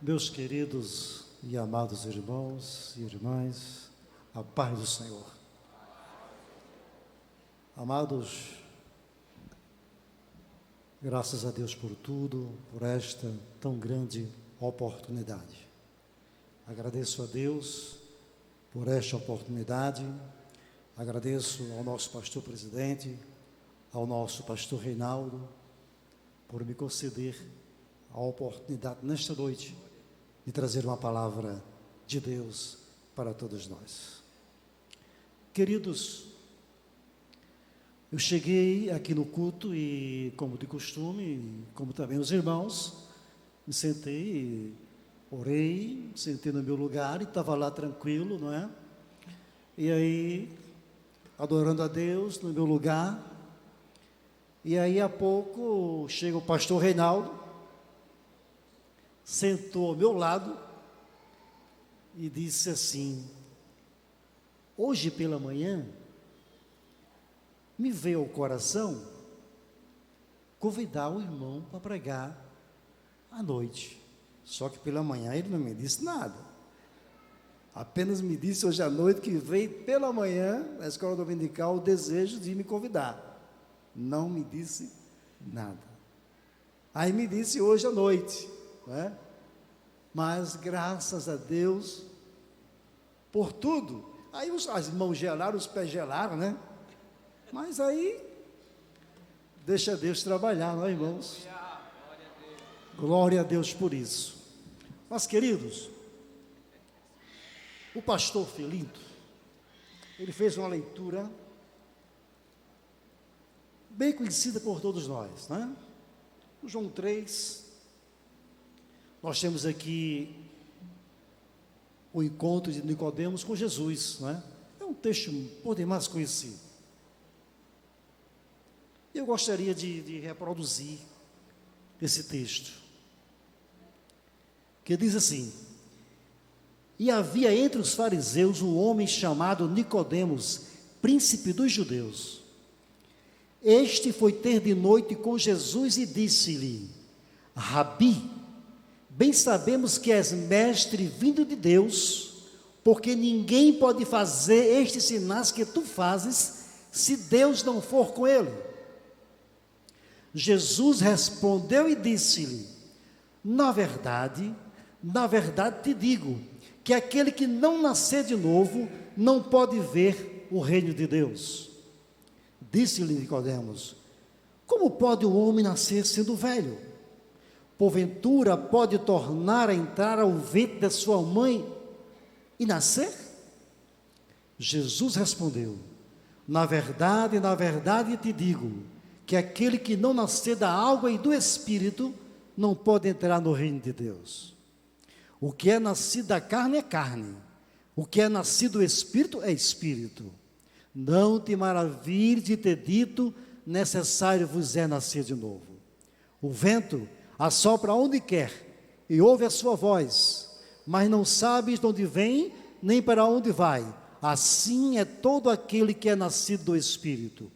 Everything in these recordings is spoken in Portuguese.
Meus queridos e amados irmãos e irmãs, a paz do Senhor. Amados, graças a Deus por tudo, por esta tão grande oportunidade. Agradeço a Deus por esta oportunidade, agradeço ao nosso pastor presidente, ao nosso pastor Reinaldo, por me conceder a oportunidade nesta noite de trazer uma palavra de Deus para todos nós. Queridos, eu cheguei aqui no culto e, como de costume, como também os irmãos, me sentei, orei, sentei no meu lugar e estava lá tranquilo, não é? E aí, adorando a Deus no meu lugar, e aí a pouco chega o pastor Reinaldo, sentou ao meu lado e disse assim: hoje pela manhã me veio ao coração convidar o irmão para pregar à noite. Só que pela manhã ele não me disse nada, apenas me disse hoje à noite que veio pela manhã na escola dominical o desejo de me convidar, não me disse nada. Aí me disse hoje à noite, né? Mas graças a Deus por tudo. Aí as mãos gelaram, os pés gelaram, né? Mas aí deixa Deus trabalhar, não é, irmãos? Glória a Deus por isso. Mas, queridos, o pastor Felinto, ele fez uma leitura bem conhecida por todos nós, né? João 3, nós temos aqui o encontro de Nicodemos com Jesus, né? É um texto por demais conhecido. Eu gostaria de reproduzir esse texto, que diz assim: e havia entre os fariseus um homem chamado Nicodemos, príncipe dos judeus. Este foi ter de noite com Jesus e disse-lhe: Rabi, bem sabemos que és mestre vindo de Deus, porque ninguém pode fazer estes sinais que tu fazes, se Deus não for com ele. Jesus respondeu e disse-lhe: na verdade te digo, que aquele que não nascer de novo, não pode ver o reino de Deus. Disse-lhe Nicodemos: como pode o homem nascer sendo velho? Porventura pode tornar a entrar ao ventre da sua mãe e nascer? Jesus respondeu: na verdade te digo, que aquele que não nascer da água e do Espírito, não pode entrar no reino de Deus. O que é nascido da carne é carne, o que é nascido do Espírito é Espírito. Não te maravilhes de ter dito, necessário vos é nascer de novo. O vento assopra onde quer, e ouve a sua voz, mas não sabes de onde vem, nem para onde vai. Assim é todo aquele que é nascido do Espírito.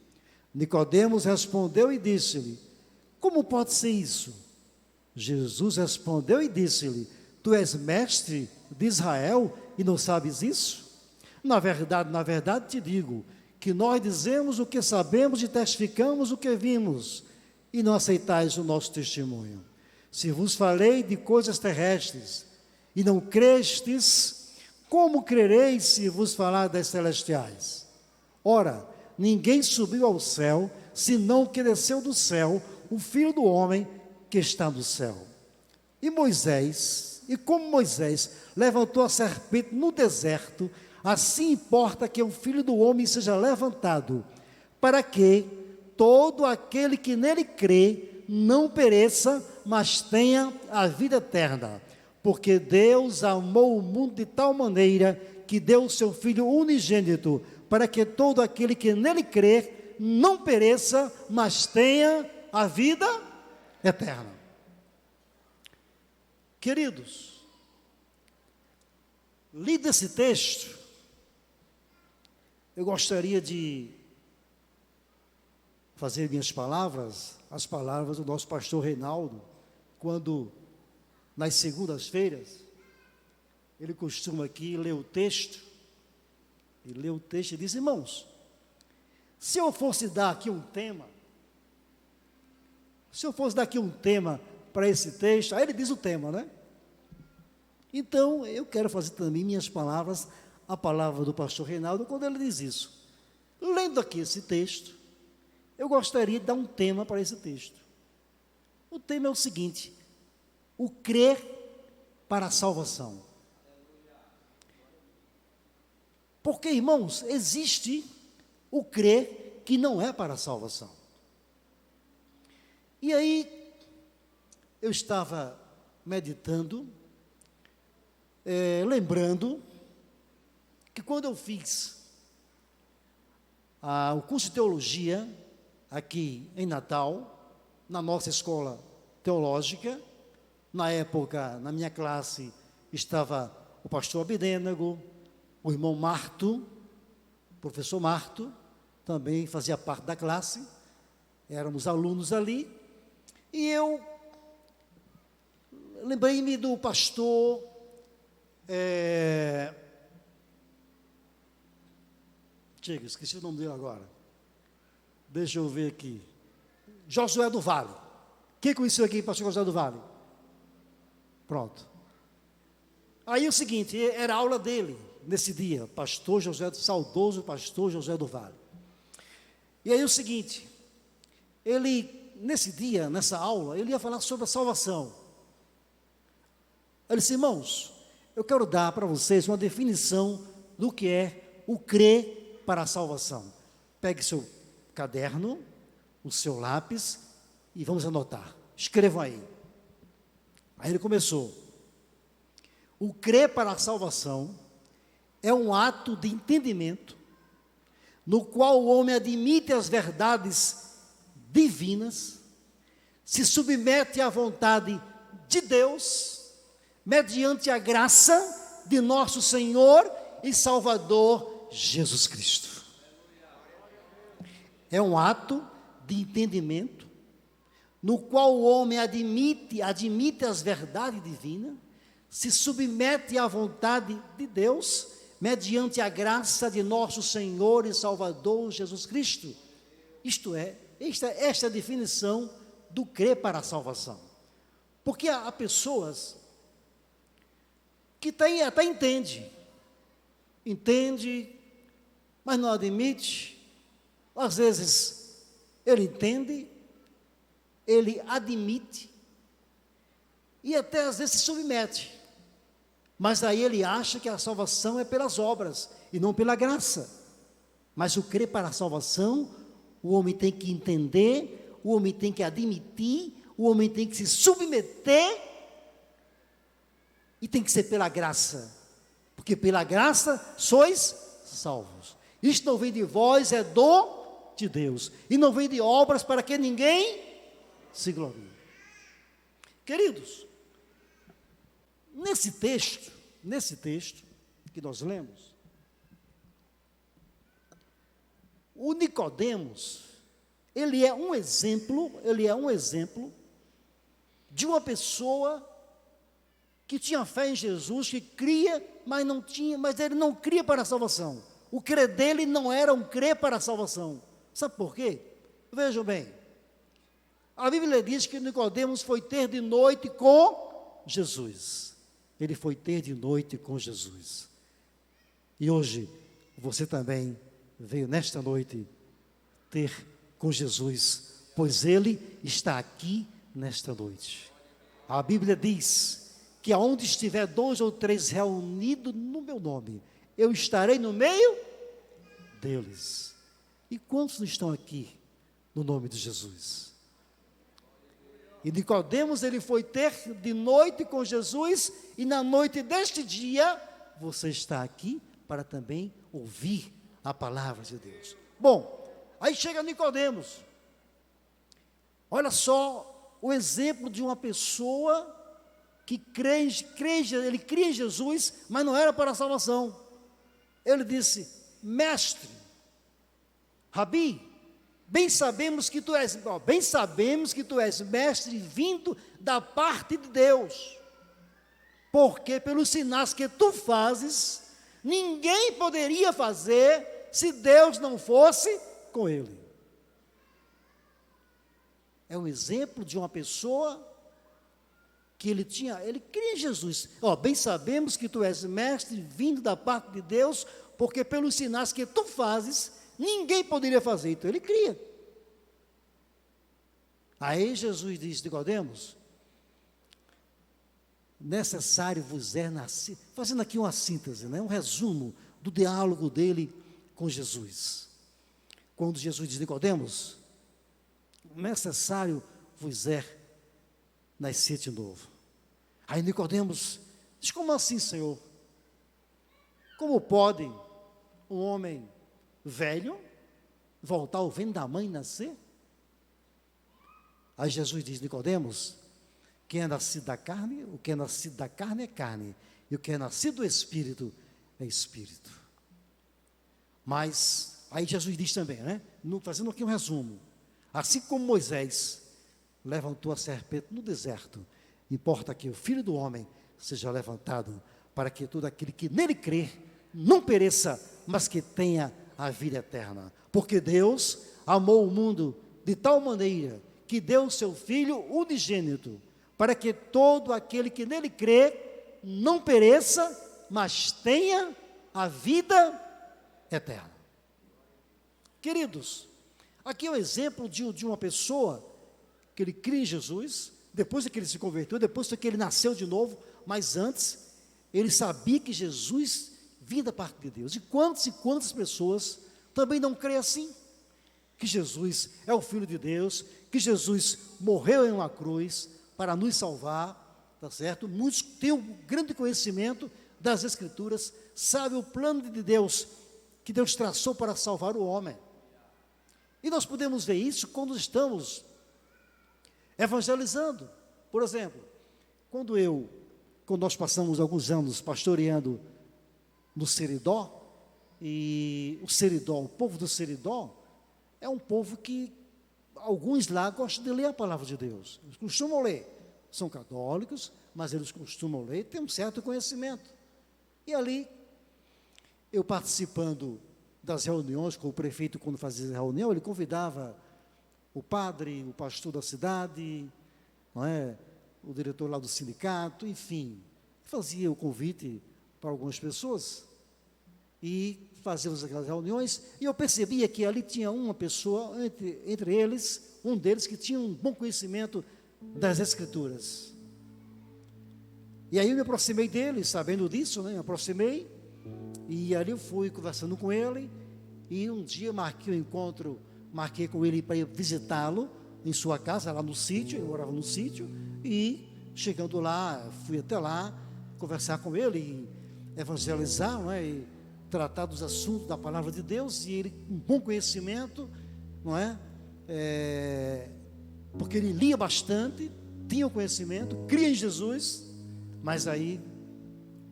Nicodemos respondeu e disse-lhe: como pode ser isso? Jesus respondeu e disse-lhe: tu és mestre de Israel e não sabes isso? Na verdade te digo, que nós dizemos o que sabemos e testificamos o que vimos, e não aceitais o nosso testemunho. Se vos falei de coisas terrestres, e não crestes, como crereis se vos falar das celestiais? Ora, ninguém subiu ao céu, senão o que desceu do céu, o Filho do homem que está no céu. E como Moisés levantou a serpente no deserto, assim importa que o Filho do homem seja levantado, para que todo aquele que nele crê não pereça, mas tenha a vida eterna. Porque Deus amou o mundo de tal maneira que deu o seu Filho unigênito, para que todo aquele que nele crê não pereça, mas tenha a vida eterna. Queridos, lido esse texto, eu gostaria de fazer minhas palavras, as palavras do nosso pastor Reinaldo, quando nas segundas-feiras, ele costuma aqui ler o texto, e lê o texto e diz: irmãos, se eu fosse dar aqui um tema, para esse texto, aí ele diz o tema, né? Então, eu quero fazer também minhas palavras, a palavra do pastor Reinaldo, quando ele diz isso. Lendo aqui esse texto, eu gostaria de dar um tema para esse texto. O tema é o seguinte: o crer para a salvação. Porque, irmãos, existe o crer que não é para a salvação. E aí, eu estava meditando, lembrando que quando eu fiz o curso de teologia aqui em Natal, na nossa escola teológica, na época, na minha classe, estava o pastor Abidênego, o irmão Marto, o professor Marto, também fazia parte da classe, éramos alunos ali, e eu lembrei-me do pastor, esqueci o nome dele agora, deixa eu ver aqui, Josué do Vale. Quem conheceu aqui o pastor Josué do Vale? Pronto. Aí o seguinte, era a aula dele, nesse dia, saudoso pastor Josué do Vale. E aí o seguinte, ele, nesse dia, nessa aula, ele ia falar sobre a salvação. Ele disse: irmãos, eu quero dar para vocês uma definição do que é o crer para a salvação. Pegue seu caderno, o seu lápis e vamos anotar. Escrevam aí. Aí ele começou: o crer para a salvação é um ato de entendimento no qual o homem admite as verdades divinas, se submete à vontade de Deus, mediante a graça de nosso Senhor e Salvador Jesus Cristo. É um ato de entendimento no qual o homem admite as verdades divinas, se submete à vontade de Deus, mediante a graça de nosso Senhor e Salvador Jesus Cristo. Isto é, esta é a definição do crer para a salvação. Porque há pessoas que até entende, mas não admite. Às vezes ele entende, ele admite, e até às vezes se submete, mas aí ele acha que a salvação é pelas obras e não pela graça. Mas o crer para a salvação, o homem tem que entender, o homem tem que admitir, o homem tem que se submeter, e tem que ser pela graça, porque pela graça sois salvos. Isto não vem de vós, é dom de Deus, e não vem de obras para que ninguém se glorie. Queridos, nesse texto que nós lemos, o Nicodemos, ele é um exemplo de uma pessoa que tinha fé em Jesus, que cria, mas ele não cria para a salvação. O crer dele não era um crer para a salvação. Sabe por quê? Vejam bem, a Bíblia diz que Nicodemos foi ter de noite com Jesus. Ele foi ter de noite com Jesus. E hoje, você também veio nesta noite ter com Jesus, pois Ele está aqui nesta noite. A Bíblia diz que aonde estiver 2 ou 3 reunidos no meu nome, eu estarei no meio deles. E quantos estão aqui no nome de Jesus? E Nicodemos, ele foi ter de noite com Jesus, e na noite deste dia, você está aqui para também ouvir a palavra de Deus. Bom, aí chega Nicodemos. Olha só o exemplo de uma pessoa que ele cria em Jesus, mas não era para a salvação. Ele disse: mestre, Rabi, bem sabemos que tu és mestre vindo da parte de Deus, porque pelos sinais que tu fazes, ninguém poderia fazer se Deus não fosse com ele. É um exemplo de uma pessoa que ele cria em Jesus. Bem sabemos que tu és mestre vindo da parte de Deus, porque pelos sinais que tu fazes, ninguém poderia fazer. Então ele cria. Aí Jesus diz, Nicodemos, necessário vos é nascer, fazendo aqui uma síntese, um resumo do diálogo dele com Jesus. Quando Jesus diz, Nicodemos, necessário vos é nascer de novo. Aí Nicodemos diz, como assim, Senhor? Como pode um homem velho voltar ao ventre da mãe e nascer? Aí Jesus diz, Nicodemos, quem é nascido da carne, o que é nascido da carne é carne, e o que é nascido do Espírito é Espírito. Mas, aí Jesus diz também, fazendo aqui um resumo, assim como Moisés levantou a serpente no deserto, importa que o Filho do Homem seja levantado, para que todo aquele que nele crer, não pereça, mas que tenha a vida eterna. Porque Deus amou o mundo de tal maneira, que deu o seu Filho unigênito, para que todo aquele que nele crê, não pereça, mas tenha a vida eterna. Queridos, aqui é o exemplo de uma pessoa, que ele cria em Jesus, depois que ele se converteu, depois que ele nasceu de novo, mas antes, ele sabia que Jesus vinha da parte de Deus. E quantas pessoas também não creem assim? Que Jesus é o Filho de Deus, que Jesus morreu em uma cruz para nos salvar, tá certo? Muitos têm um grande conhecimento das Escrituras, sabem o plano de Deus, que Deus traçou para salvar o homem. E nós podemos ver isso quando estamos evangelizando. Por exemplo, quando nós passamos alguns anos pastoreando no Seridó, e o povo do Seridó, é um povo que alguns lá gostam de ler a palavra de Deus. Eles costumam ler. São católicos, mas eles costumam ler e têm um certo conhecimento. E ali, eu participando das reuniões com o prefeito, quando fazia reunião, ele convidava o padre, o pastor da cidade, o diretor lá do sindicato, enfim, fazia o convite para algumas pessoas e fazíamos aquelas reuniões, e eu percebia que ali tinha uma pessoa, entre eles, um deles que tinha um bom conhecimento das Escrituras. E aí eu me aproximei dele, sabendo disso, me aproximei, e ali eu fui conversando com ele, e um dia marquei com ele para ir visitá-lo em sua casa, lá no sítio, eu morava no sítio, e chegando lá, fui até lá, conversar com ele, e evangelizar, e tratar dos assuntos da palavra de Deus, e ele com bom conhecimento, porque ele lia bastante, tinha o conhecimento, cria em Jesus. Mas aí,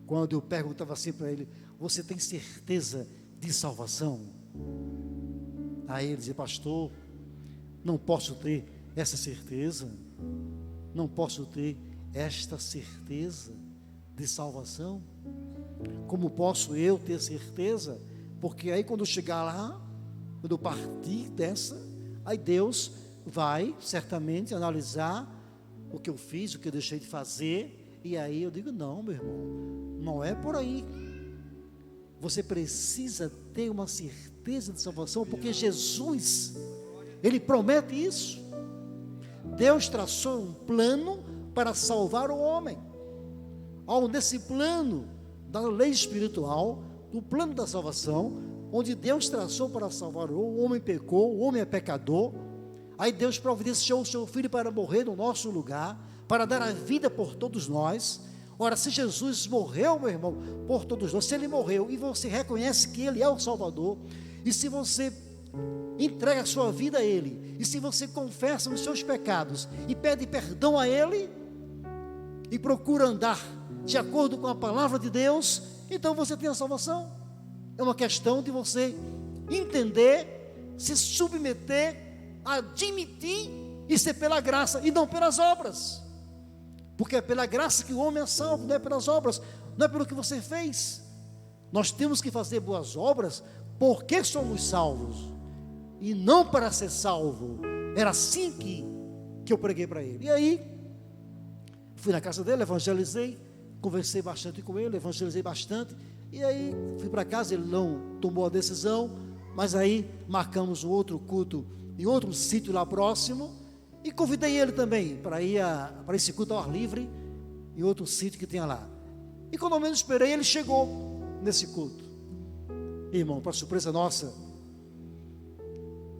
quando eu perguntava assim para ele, você tem certeza de salvação? Aí ele dizia, pastor, não posso ter essa certeza, não posso ter esta certeza de salvação. Como posso eu ter certeza? Porque aí quando eu chegar lá, quando eu partir dessa, aí Deus vai certamente analisar o que eu fiz, o que eu deixei de fazer, e aí eu digo, não, meu irmão, não é por aí. Você precisa ter uma certeza de salvação, porque Jesus, Ele promete isso. Deus traçou um plano para salvar o homem. Nesse plano da lei espiritual, do plano da salvação, onde Deus traçou para salvar o homem pecou, o homem é pecador, aí Deus providenciou o seu Filho para morrer no nosso lugar, para dar a vida por todos nós. Ora, se Jesus morreu, meu irmão, por todos nós, se Ele morreu, e você reconhece que Ele é o Salvador, e se você entrega a sua vida a Ele, e se você confessa os seus pecados, e pede perdão a Ele, e procura andar de acordo com a palavra de Deus, então você tem a salvação. É uma questão de você entender, se submeter, admitir, e ser pela graça, e não pelas obras. porque é pela graça que o homem é salvo, não é pelas obras, não é pelo que você fez. Nós temos que fazer boas obras porque somos salvos, e não para ser salvo. Era assim que eu preguei para ele. E aí, fui na casa dele, evangelizei, conversei bastante com ele, evangelizei bastante, e aí fui para casa. Ele não tomou a decisão, mas aí marcamos um outro culto em outro sítio lá próximo, e convidei ele também para ir para esse culto ao ar livre, em outro sítio que tinha lá. E quando eu menos esperei, ele chegou nesse culto. Irmão, para surpresa nossa,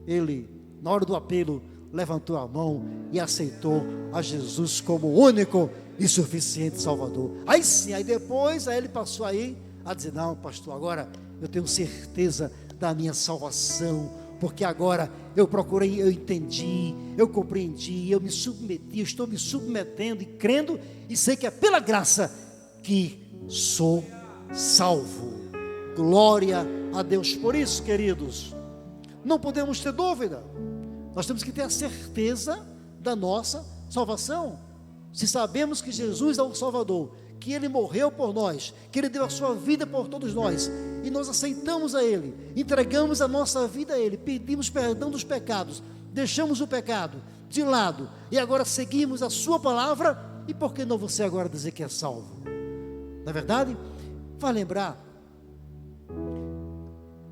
ele, na hora do apelo, levantou a mão e aceitou a Jesus como o único e suficiente Salvador. Aí sim, aí depois, aí ele passou aí a dizer: não, pastor, agora eu tenho certeza da minha salvação, porque agora eu procurei, eu entendi, eu compreendi, eu me submeti, eu estou me submetendo e crendo, e sei que é pela graça que sou salvo. Glória a Deus. Por isso, queridos, não podemos ter dúvida, nós temos que ter a certeza da nossa salvação. Se sabemos que Jesus é o Salvador, que Ele morreu por nós, que Ele deu a sua vida por todos nós, e nós aceitamos a Ele, entregamos a nossa vida a Ele, pedimos perdão dos pecados, deixamos o pecado de lado, e agora seguimos a sua palavra, e por que não você agora dizer que é salvo? Não é verdade? Vai lembrar,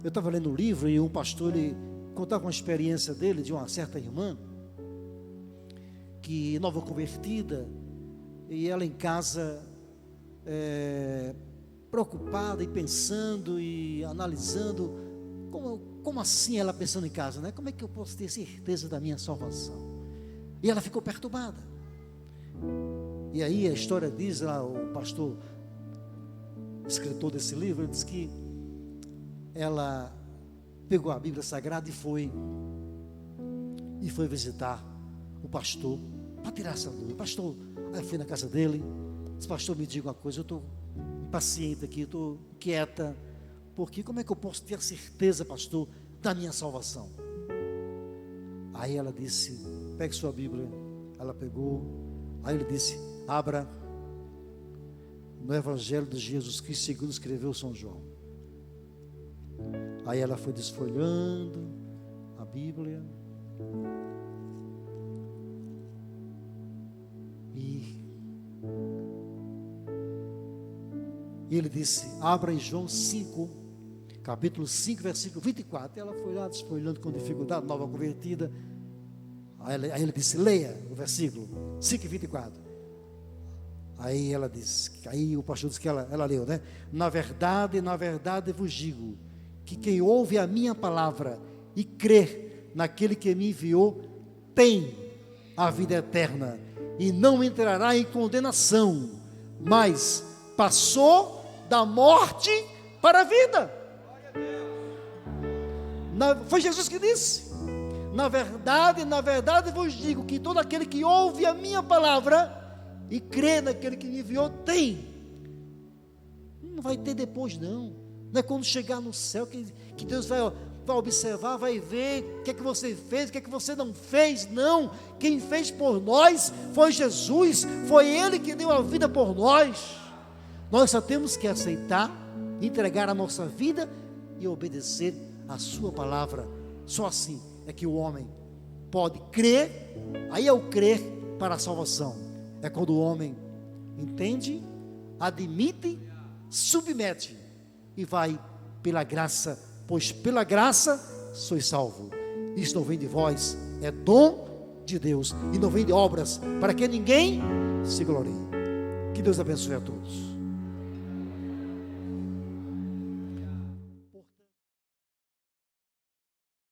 eu estava lendo um livro, e um pastor, ele contava uma experiência dele, de uma certa irmã, que nova convertida, e ela em casa, preocupada e pensando e analisando, como assim ela pensando em casa, né? Como é que eu posso ter certeza da minha salvação? E ela ficou perturbada. E aí a história diz, lá, o pastor, escritor desse livro, ele diz que ela pegou a Bíblia Sagrada e foi visitar o pastor para tirar essa dúvida. Pastor, aí fui na casa dele, disse: pastor, me diga uma coisa, eu estou impaciente aqui, estou quieta, porque como é que eu posso ter a certeza, pastor, da minha salvação? Aí ela disse: pegue sua Bíblia. Ela pegou, aí ele disse: abra no Evangelho de Jesus Cristo segundo escreveu São João. Aí ela foi desfolhando a Bíblia, e ele disse: abra em João 5, capítulo 5, versículo 24. Ela foi lá desfolhando com dificuldade, nova convertida. Aí ele disse: leia o versículo 5 e 24. Aí ela disse, aí o pastor disse que ela leu, né? Na verdade vos digo, que quem ouve a minha palavra e crê naquele que me enviou, tem a vida eterna, e não entrará em condenação, mas passou da morte para a vida. Foi Jesus que disse: na verdade vos digo, que todo aquele que ouve a minha palavra e crê naquele que me enviou, tem. Não vai ter depois, não é quando chegar no céu que Deus vai observar, vai ver o que é que você fez, o que é que você não fez. Não, quem fez por nós foi Jesus, foi Ele que deu a vida por nós. Nós só temos que aceitar, entregar a nossa vida e obedecer a sua palavra. Só assim é que o homem pode crer. Aí é o crer para a salvação, é quando o homem entende, admite, submete e vai pela graça, pois pela graça sois salvo. Isso não vem de vós, é dom de Deus, e não vem de obras, para que ninguém se glorie. Que Deus abençoe a todos.